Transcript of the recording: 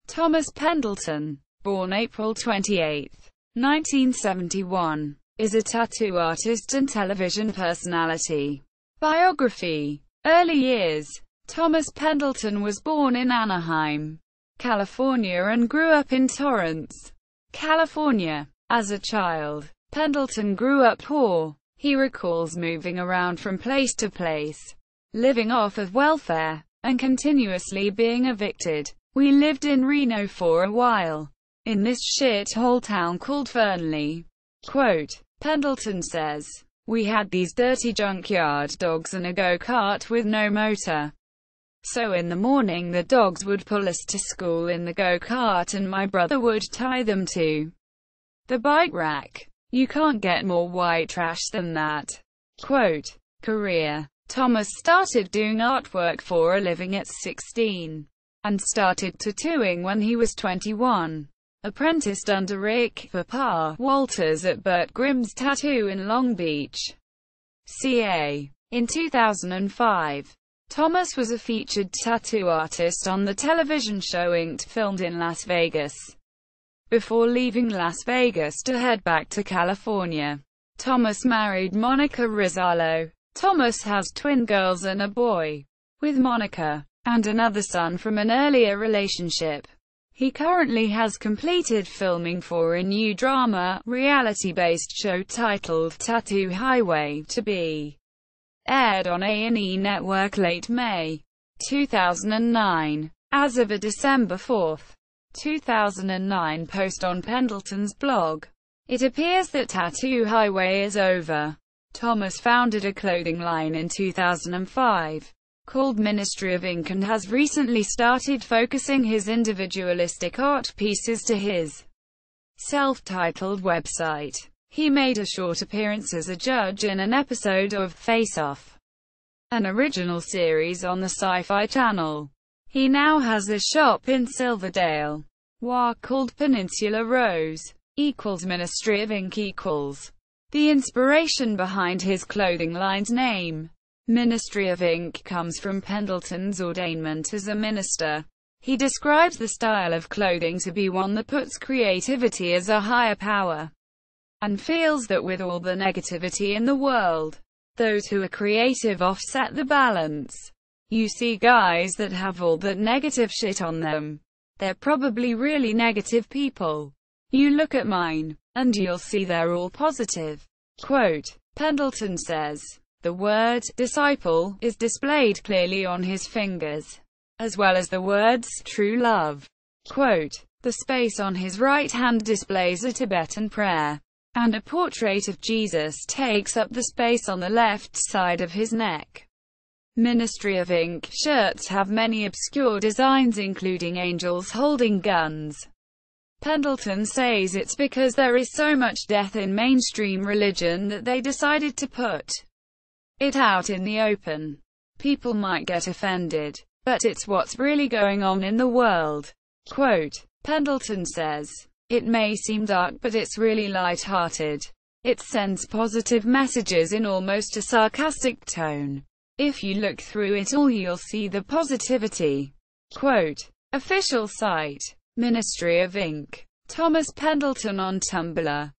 Thomas Pendleton, born April 28, 1971, is a tattoo artist and television personality. Biography. Early years. Thomas Pendleton was born in Anaheim, California and grew up in Torrance, California. As a child, Pendleton grew up poor. He recalls moving around from place to place, living off of welfare, and continuously being evicted. "We lived in Reno for a while, in this shithole town called Fernley." Quote, Pendleton says, "We had these dirty junkyard dogs and a go-kart with no motor. So in the morning the dogs would pull us to school in the go-kart and my brother would tie them to the bike rack. You can't get more white trash than that." Quote, career. Thomas started doing artwork for a living at 16, and started tattooing when he was 21. Apprenticed under Rick "Papa" Walters at Burt Grimm's Tattoo in Long Beach, CA. In 2005, Thomas was a featured tattoo artist on the television show Inked, filmed in Las Vegas, before leaving Las Vegas to head back to California. Thomas married Monica Rizzalo. Thomas has twin girls and a boy with Monica, and another son from an earlier relationship. He currently has completed filming for a new drama, reality-based show titled Tattoo Highway, to be aired on A&E Network late May 2009. As of a December 4, 2009 post on Pendleton's blog, it appears that Tattoo Highway is over. Thomas founded a clothing line in 2005 called Ministry of Ink and has recently started focusing his individualistic art pieces to his self-titled website. He made a short appearance as a judge in an episode of Face Off, an original series on the Sci-Fi Channel. He now has a shop in Silverdale, WA called Peninsula Rose = Ministry of Ink = the inspiration behind his clothing line's name. Ministry of Ink comes from Pendleton's ordainment as a minister. He describes the style of clothing to be one that puts creativity as a higher power, and feels that with all the negativity in the world, those who are creative offset the balance. You see guys that have all that negative shit on them. They're probably really negative people. You look at mine, and you'll see they're all positive. Quote, Pendleton says, the word disciple is displayed clearly on his fingers, as well as the words true love. Quote, the space on his right hand displays a Tibetan prayer, and a portrait of Jesus takes up the space on the left side of his neck. Ministry of Ink shirts have many obscure designs including angels holding guns. Pendleton says it's because there is so much death in mainstream religion that they decided to put it out in the open. People might get offended, but it's what's really going on in the world. Quote, Pendleton says, it may seem dark but it's really light-hearted. It sends positive messages in almost a sarcastic tone. If you look through it all you'll see the positivity. Quote, official site, Ministry of Ink. Thomas Pendleton on Tumblr.